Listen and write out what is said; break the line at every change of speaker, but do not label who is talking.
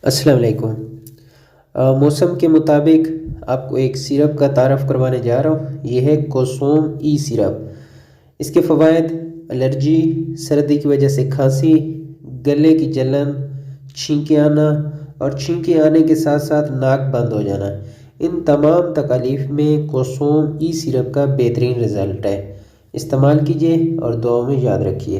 अस्सलाम वालेकुम। मौसम के मुताबिक आपको एक सिरप का तारफ़ करवाने जा रहा हूँ। ये है कोसोम ई सिरप। इसके फ़वाइद: एलर्जी, सर्दी की वजह से खांसी, गले की जलन, छींके आना और छींके आने के साथ साथ नाक बंद हो जाना। इन तमाम तकालीफ में कोसोम ई सिरप का बेहतरीन रिज़ल्ट है। इस्तेमाल कीजिए और दुआओं में याद रखिए।